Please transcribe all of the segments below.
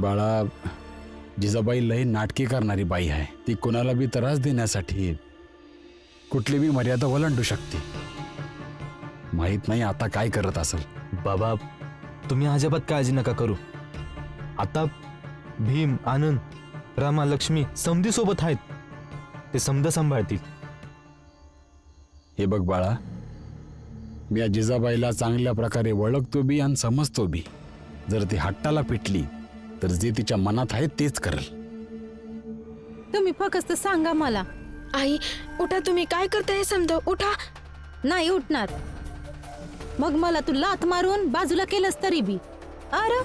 बाळा, जिजाबाई लई नाटकी करणारी बाई आहे. ती कोणाला बी त्रास देण्यासाठी कुठली बी मर्यादा ओलांडू शकते. माहित नाही आता काय करत असेल. बाबा, तुम्ही अजिबात काळजी नका करू. आता भीम, आनंद, रमा, लक्ष्मी समधी सोबत आहेत. ते समध सांभाळतील. हे बघ बाळा, मी या जिजाबाईला चांगल्या प्रकारे ओळखतो बी आणि समजतो बी. जर ती हट्टाला पिटली तर जे तिच्या मनात आहे तेच करेल. तुम्ही फक्त सांगा मला. आई उठा, तुम्ही काय करताय समजा, उठा. नाही उठणार. मग मला तू लाथ मारून बाजूला केलंस तरी बी. अरे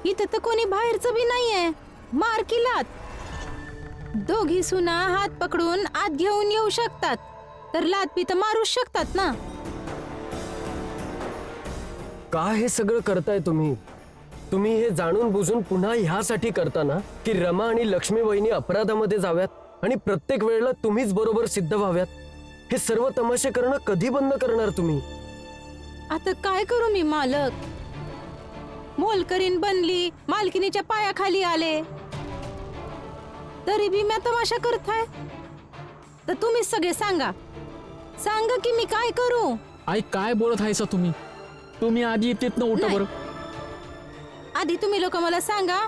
इथं तर कोणी बाहेरचं बी नाहीये. मार की लाथ. दोघी सुना हात पकडून आत घेऊन येऊ शकतात, तर लाथ बी तर मारूच शकतात ना. का हे सगळं करताय तुम्ही? तुम्ही हे जाणून बुजून पुन्हा ह्यासाठी करता ना की रमा आणि लक्ष्मी वहिनी अपराधामध्ये जाव्यात आणि प्रत्येक वेळेला तुम्हीच बरोबर सिद्ध व्हाव्यात. हे सर्व तमाशे करणं कधी बंद करणार तुम्ही? आता काय करू मी मालक? मोलकरीण बनली, मालकिनीच्या पायाखाली आले, तरी बी मी तमाशा करताय. तर तुम्हीच सगळे सांगा की मी काय करू? आई काय बोलत आहेसा तुम्ही? तुम्ही आधी तिथनं उठा बरं. आधी तुम्ही लोक मला सांगा,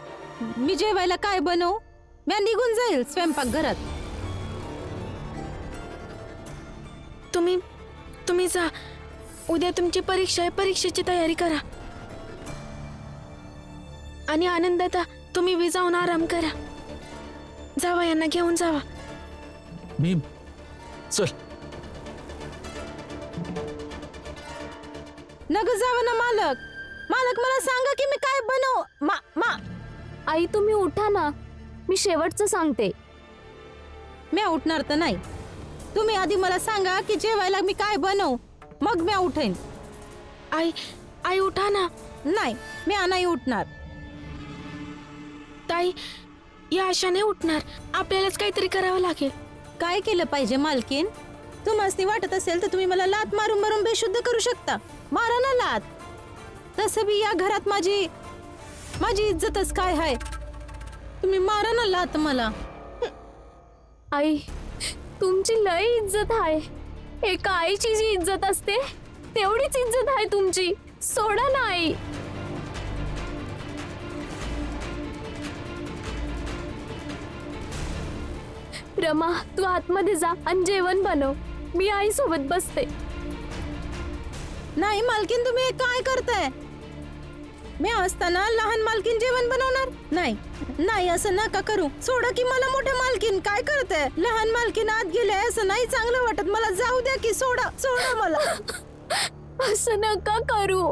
मी जेवायला काय बनवू? मी निघून जाईल स्वयंपाक घरात. तुम्ही जा. उद्या तुमची परीक्षा आहे, परीक्षेची तयारी करा. आणि आनंदाता तुम्ही बी जाऊन आराम करा. जावा, यांना घेऊन जावा. भीम चल. नग जावं ना मालक. मालक मला सांगा की मी काय बनवू? आई तुम्ही उठा ना, मी शेवटचं सांगते. मी उठणार तर नाही. तुम्ही आधी मला सांगा की जेवायला मी काय बनवू, मग मी उठेन. आई उठा ना. नाही, मी नाही उठणार. ताई, या आशाने उठणार. आपल्यालाच काहीतरी करावं लागेल. काय केलं पाहिजे मालकीन? तुम्हाला वाटत असेल तर तुम्ही मला लात मारून मारून बेशुद्ध करू शकता. मारा ना लात. तसं बी या घरात माझी इज्जतच काय आहे. तुम्ही मारा ना लात मला. आई तुमची लय इज्जत आहे. एका आईची जी इज्जत असते तेवढीच इज्जत आहे तुमची. सोडा ना आई. रमा तू आतमध्ये जा आणि जेवण बनव. मी आई सोबत बसते. नाही मालकीन, तुम्ही हे काय करताय? मी असताना लहान मालकीन जेवण बनवणार नाही. नाही असं नका करू. सोडा की मला. मोठ्या मालकीन काय करताय? लहान मालकीन आत गेले असं नाही चांगलं वाटत मला. जाऊ द्या की. सोडा मला. असं नका करू.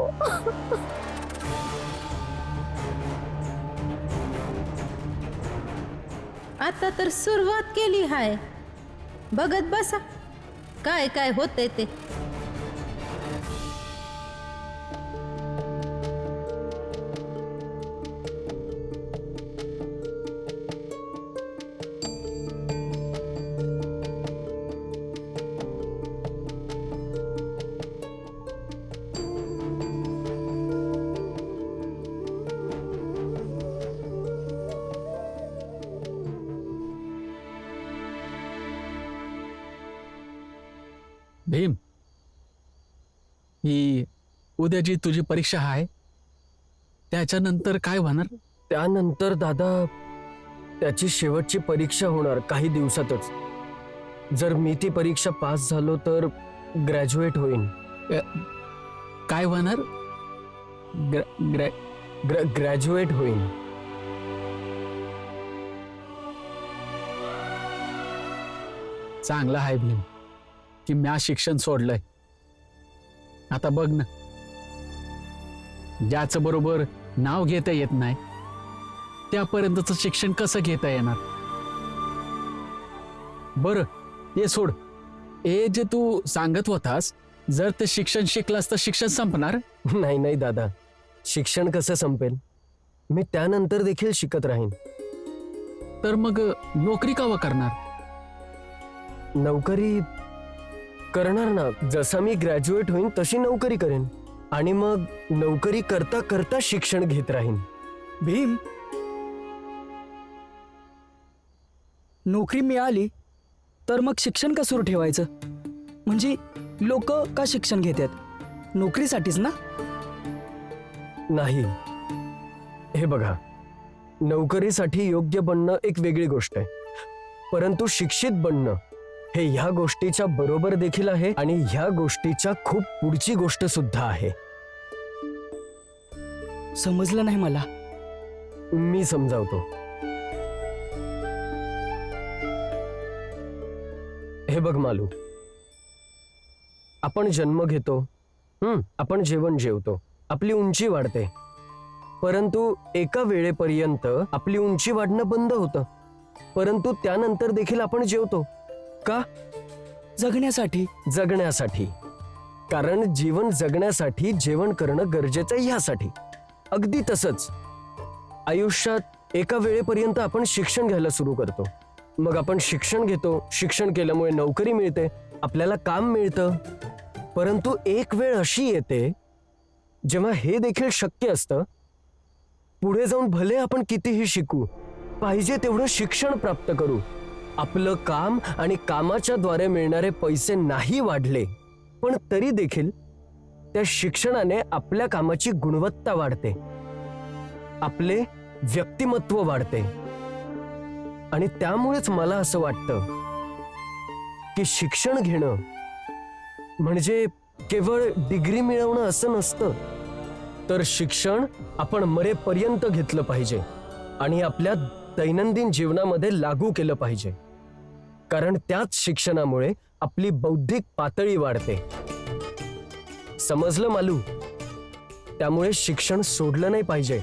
आता तर सुरुवात केली आहे. बघत बसा काय काय होतंय ते. भीम, ही उद्याची तुझी परीक्षा आहे, त्याच्यानंतर काय होणार? त्यानंतर दादा त्याची शेवटची परीक्षा होणार काही दिवसातच. जर मी ती परीक्षा पास झालो तर ग्रॅज्युएट होईन. काय होणार? ग्रॅज्युएट होईन. चांगलं आहे भीम की म्या शिक्षण सोडलंय. आता बघ ना, ज्याचं बरोबर नाव घेता येत नाही त्यापर्यंतचं शिक्षण कसं घेता येणार? बरं ते सोड. हे जे तू सांगत होतास, जर ते शिक्षण शिकलास तर शिक्षण संपणार? नाही दादा, शिक्षण कसं संपेल? मी त्यानंतर देखील शिकत राहीन. तर मग नोकरी का करणार? नोकरी करणार ना. जसा मी ग्रॅज्युएट होईन तशी नोकरी करेन आणि मग नोकरी करता करता शिक्षण घेत राहीन. भीम, नोकरी मिळाली तर मग शिक्षण का सुरू ठेवायचं? म्हणजे लोक का शिक्षण घेतात? नोकरीसाठीच ना? नाही, हे बघा, नोकरीसाठी योग्य बनणं एक वेगळी गोष्ट आहे, परंतु शिक्षित बनणं हे ह्या गोष्टीच्या बरोबर देखील आहे आणि ह्या गोष्टीच्या खूप पुढची गोष्ट सुद्धा आहे. समजलं नाही मला. मी समजावतो. हे बघ मालू, आपण जन्म घेतो, आपण जेवण जेवतो, आपली उंची वाढते, परंतु एका वेळेपर्यंत आपली उंची वाढणं बंद होतं, परंतु त्यानंतर देखील आपण जेवतो. का? जगण्यासाठी. जगण्यासाठी. कारण जीवन जगण्यासाठी जेवण करणं गरजेचं आहे ह्यासाठी. अगदी तसंच आयुष्यात एका वेळेपर्यंत आपण शिक्षण घ्यायला सुरू करतो, मग आपण शिक्षण घेतो, शिक्षण केल्यामुळे नोकरी मिळते, आपल्याला काम मिळतं, परंतु एक वेळ अशी येते जेव्हा हे देखील शक्य असतं, पुढे जाऊन भले आपण कितीही शिकू, पाहिजे तेवढं शिक्षण प्राप्त करू, आपलं काम आणि कामाच्या द्वारे मिळणारे पैसे नाही वाढले, पण तरी देखील त्या शिक्षणाने आपल्या कामाची गुणवत्ता वाढते, आपले व्यक्तिमत्व वाढते. आणि त्यामुळेच मला असं वाटतं की शिक्षण घेणं म्हणजे केवळ डिग्री मिळवणं असं नसतं, तर शिक्षण आपण मरेपर्यंत घेतलं पाहिजे आणि आपल्या दैनंदिन जीवनामध्ये लागू केलं पाहिजे, कारण त्याच शिक्षणामुळे आपली बौद्धिक पातळी वाढते. समजलं मालू? त्यामुळे शिक्षण सोडलं नाही पाहिजे.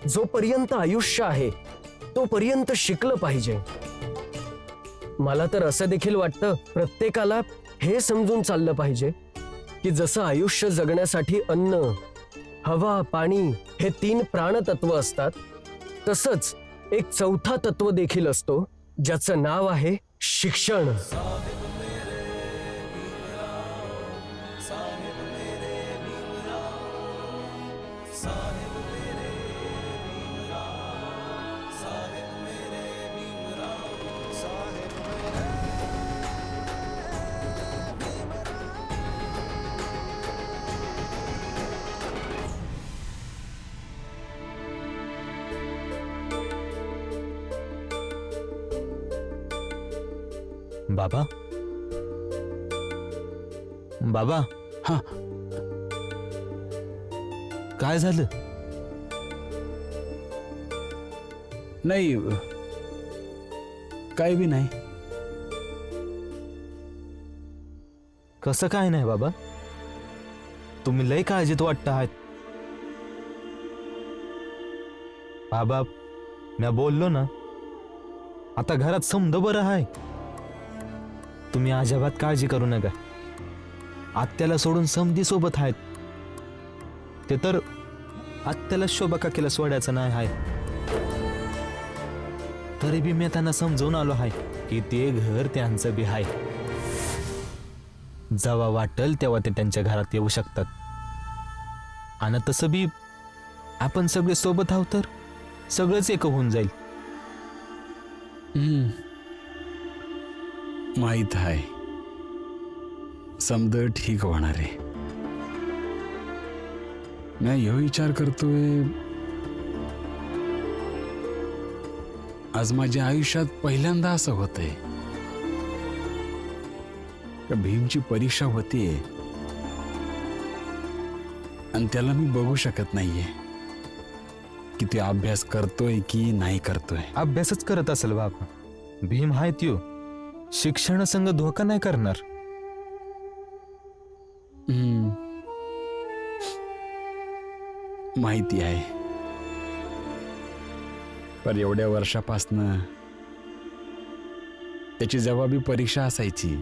जोपर्यंत आयुष्य आहे तोपर्यंत शिकलं पाहिजे. मला तर असं देखील वाटतं प्रत्येकाला हे समजून चाललं पाहिजे की जसं आयुष्य जगण्यासाठी अन्न, हवा, पाणी हे 3 प्राणतत्व असतात, तसंच एक चौथा तत्व देखील असतो ज्याचं नाव आहे शिक्षण. बाबा, बाबा, हा, काय झालं? नाही, काय बी नाही. कसं काय नाही बाबा? तुम्ही लय काळजीत वाटत आहात. बाबा, मी बोललो ना, आता घरात समद बरं आहे. तुम्ही अजिबात काळजी करू नका. आत्याला सोडून समधी सोबत आहेत. ते तर आत्याला शोभा काकीला सोडायचं नाही आहे. तरी बी मी त्यांना समजून आलो आहे की ते घर त्यांचं बी आहे. जेव्हा वाटल तेव्हा ते त्यांच्या घरात येऊ शकतात. आणि तसं बी आपण सगळे सोबत आहोत तर सगळंच एक होऊन जाईल. माहित आहे, समद ठीक होणार आहे. मी ह्यो विचार करतोय, आज माझ्या आयुष्यात पहिल्यांदा असं होतंय का भीमची परीक्षा होतीये आणि त्याला मी बघू शकत नाहीये की ते अभ्यास करतोय की नाही करतोय. अभ्यासच करत असेल बाबा. भीम हाय त्यो शिक्षणासंग धोका नाही करणार. माहिती आहे, पण एवढ्या वर्षापासनं त्याची जवाबी परीक्षा असायची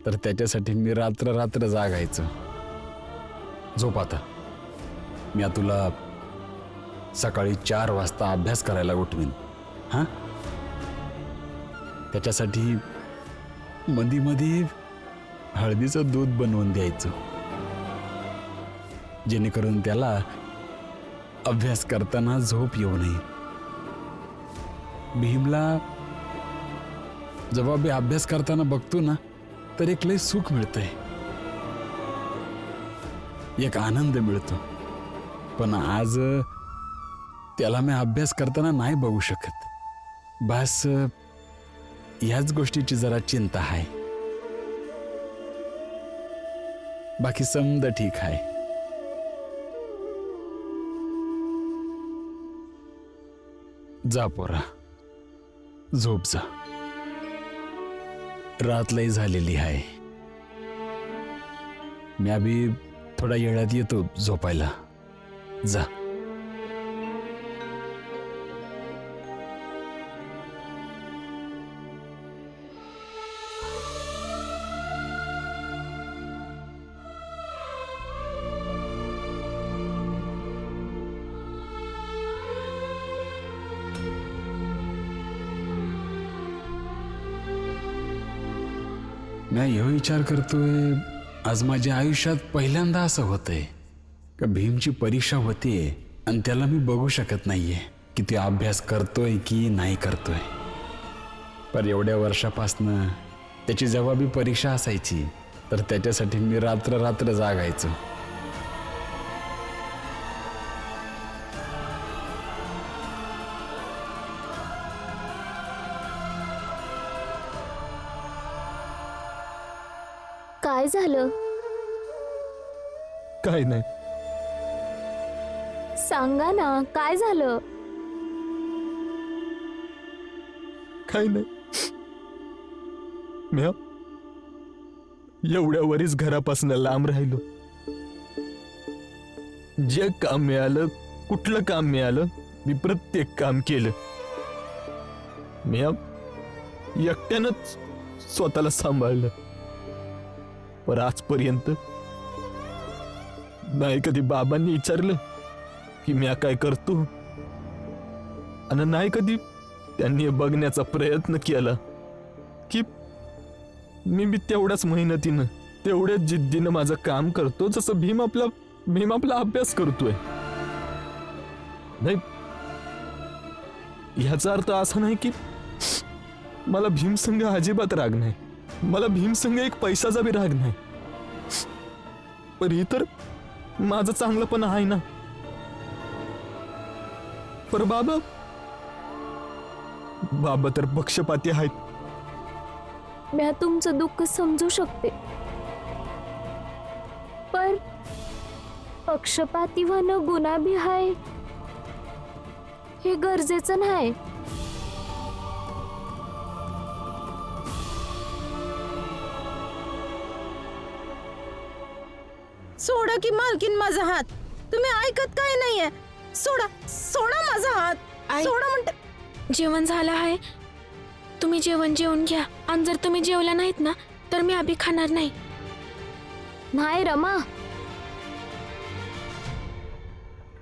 तर त्याच्यासाठी मी रात्र रात्र जागायचो. झोप आता, मी तुला सकाळी 4 वाजता अभ्यास करायला उठवीन. हा, त्याच्यासाठी मध्ये मध्ये हळदीचं दूध बनवून द्यायचं, जेणेकरून त्याला अभ्यास करताना झोप येऊ नये. भीमला जेव्हा मी अभ्यास करताना बघतो ना तर एक लय सुख मिळतंय, एक आनंद मिळतो. पण आज त्याला मी अभ्यास करताना नाही बघू शकत. बस ह्याच गोष्टीची जरा चिंता आहे. बाकी समद ठीक आहे. जा पोरा, झोप जा. रात लई झालेली आहे. मी अभी थोडा वेळात येतो झोपायला. जा. मी ह्यो विचार करतोय, आज माझ्या आयुष्यात पहिल्यांदा असं होतंय का भीमची परीक्षा होतीये आणि त्याला मी बघू शकत नाहीये की ते अभ्यास करतोय की नाही करतोय. पर एवढ्या वर्षापासनं त्याची जवाबी परीक्षा असायची तर त्याच्यासाठी मी रात्र रात्र जागायचो. काय झालं? काय नाही. सांगा ना, काय झालं? काय नाही. मी एवढ्या वरीच घरापासून लांब राहिलो. जे काम मिळालं, कुठलं काम मिळालं, मी प्रत्येक काम केलं. मी एकट्यानंच स्वतःला सांभाळलं. पण आजपर्यंत नाही कधी बाबांनी विचारलं की मी काय करतो, आणि नाही कधी त्यांनी बघण्याचा प्रयत्न केला की मी तेवढ्याच मेहनतीनं, तेवढ्याच जिद्दीनं माझं काम करतो जसं भीम आपला अभ्यास करतोय. नाही, ह्याचा अर्थ असा नाही की मला भीमसंग अजिबात राग नाही. मला भीमसंग एक पैशाचा बी राग नाही. पण ही तर माझं चांगलं पण आहे ना. पर बाबा तर पक्षपाती आहेत. मी तुमचं दुःख समजू शकते, पण पक्षपाती होणं गुन्हा बी आहे हे गरजेचं नाही. सोडा की मालकीन माझा हात. तुम्ही ऐकत काय नाहीये. सोडा सोडा माझा हात. आई. सोडा म्हणते. जेवण झालं आहे, तुम्ही जेवून घ्या. आणि जर तुम्ही जेवला नाहीत ना तर मी अभि खाणार नाही. नाही रमा,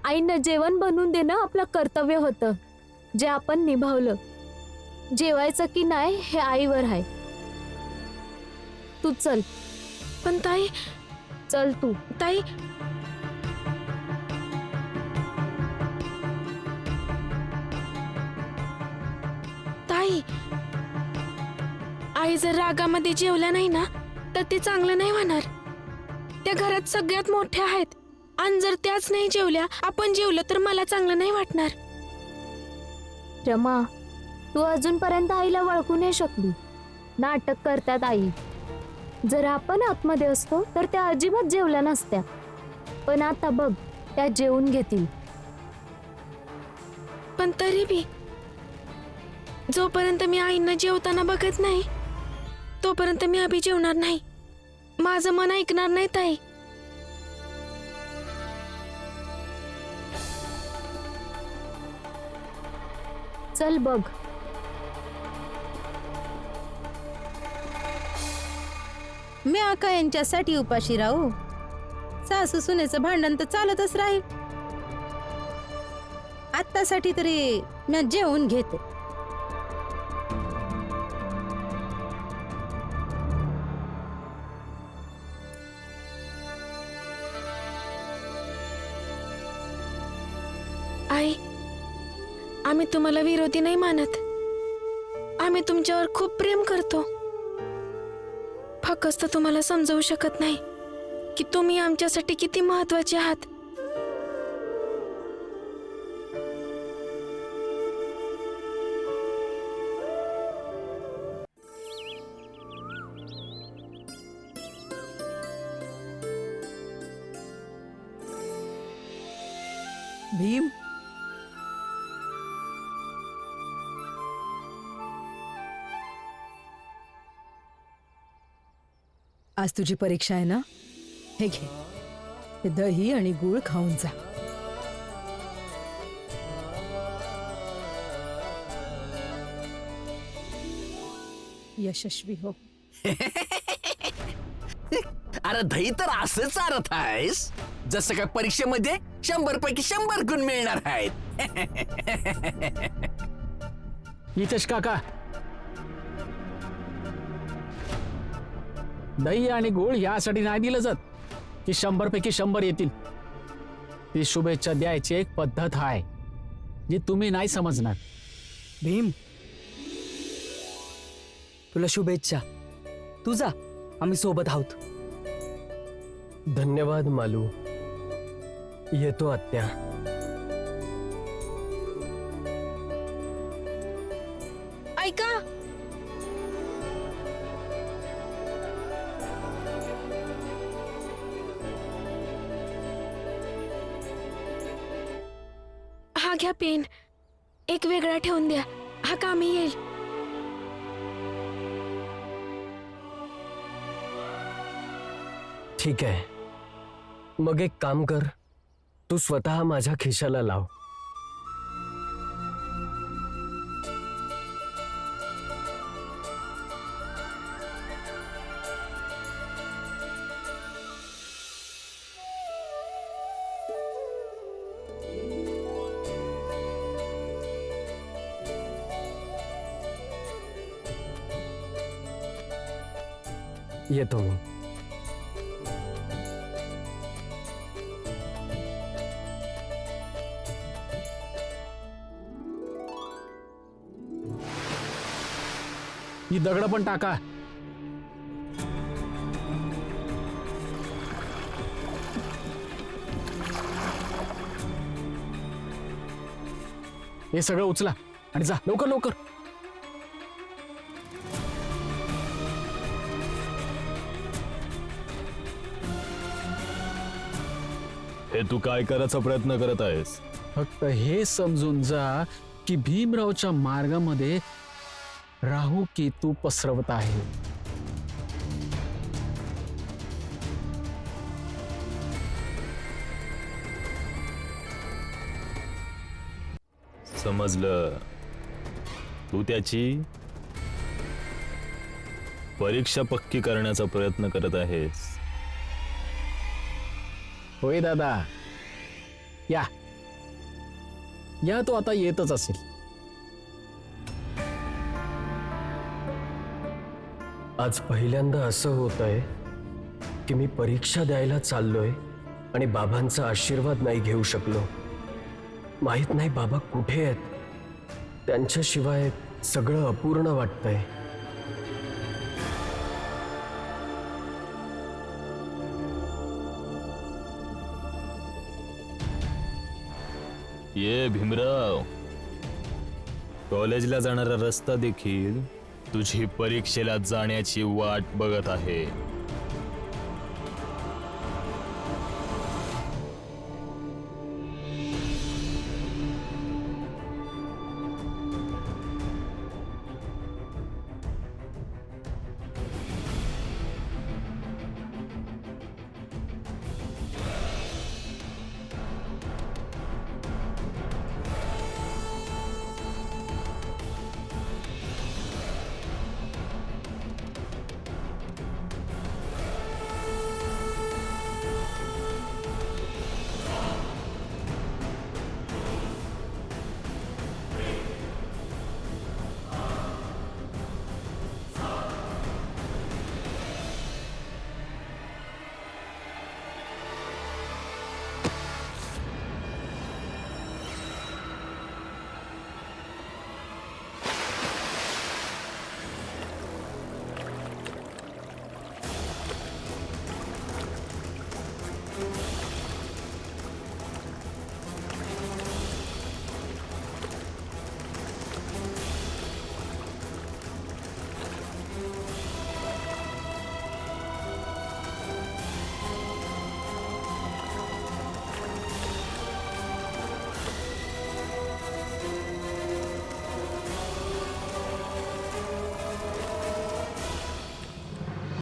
आईनं जेवण बनवून देणं आपलं कर्तव्य होतं, जे आपण निभावलं. जेवायचं की नाही हे आईवर आहे. तू चल. पण ताई, चल तू. ताई, ताई, आई जर रागामध्ये जेवल्या नाही ना तर ते चांगलं नाही होणार. त्या घरात सगळ्यात मोठ्या आहेत, आणि जर त्याच नाही जेवल्या, आपण जेवलं तर मला चांगलं नाही वाटणार. रमा, तू अजूनपर्यंत आईला ओळखू नाही शकली. नाटक करतात आई. जर आपण आतमध्ये असतो तर त्या अजिबात जेवल्या नसत्या. पण आता बघ, त्या जेवून घेतील. पण तरी बी जोपर्यंत मी आईंना जेवताना बघत नाही तोपर्यंत मी अभि जेवणार नाही. माझं मन ऐकणार नाही ताई. चल बघ. मी आका यांच्यासाठी उपाशी राहू? सासू सुनेचं भांडण तर चालतच राहील. आत्तासाठी तरी मी जेवून घेते. आई, आम्ही तुम्हाला विरोधी नाही मानत. आम्ही तुमच्यावर खूप प्रेम करतो. फक्त तुम्हाला समजवू शकत नाही की तुम्ही आमच्यासाठी किती महत्वाचे आहात. भीम, आज तुझी परीक्षा आहे ना? हे घे, हे दही आणि गूळ खाऊन जा. यशस्वी हो. अरे दही तर असं चारत आहेस जसं काय परीक्षेमध्ये 100 पैकी 100 गुण मिळणार आहेत. नितेश काका, दही आणि गोळ यासाठी नाही दिलं जात की 100 पैकी 100 येतील. ती शुभेच्छा द्यायची एक पद्धत आहे जी तुम्ही नाही समजणार. भीम, तुला शुभेच्छा. तू जा, आम्ही सोबत आहोत. धन्यवाद मालू. येतो आत्या. ऐका, हा घ्या पेन. एक वेगळा ठेवून द्या, हा कामी येईल. ठीक आहे. मग एक काम कर, तू स्वतः माझ्या खिशाला लाव. येतो मी. ही दगड पण टाका. हे सगळं उचला आणि जा लवकर लवकर. हे तू काय करायचा प्रयत्न करत आहेस? फक्त हे समजून जा की भीमरावच्या मार्गामध्ये राहू केतू पसरवत आहे. समजलं. तू त्याची परीक्षा पक्की करण्याचा प्रयत्न करत आहेस. होय दादा, या या तो आता येतच असेल. आज पहिल्यांदा असं होत आहे की मी परीक्षा द्यायला चाललोय आणि बाबांचा आशीर्वाद नाही घेऊ शकलो. माहित नाही बाबा कुठे आहेत. त्यांच्याशिवाय सगळं अपूर्ण वाटतंय. ये भीमराव, कॉलेजला जाणारा रस्ता देखील तुझी परीक्षेला जाण्याची वाट बघत आहे.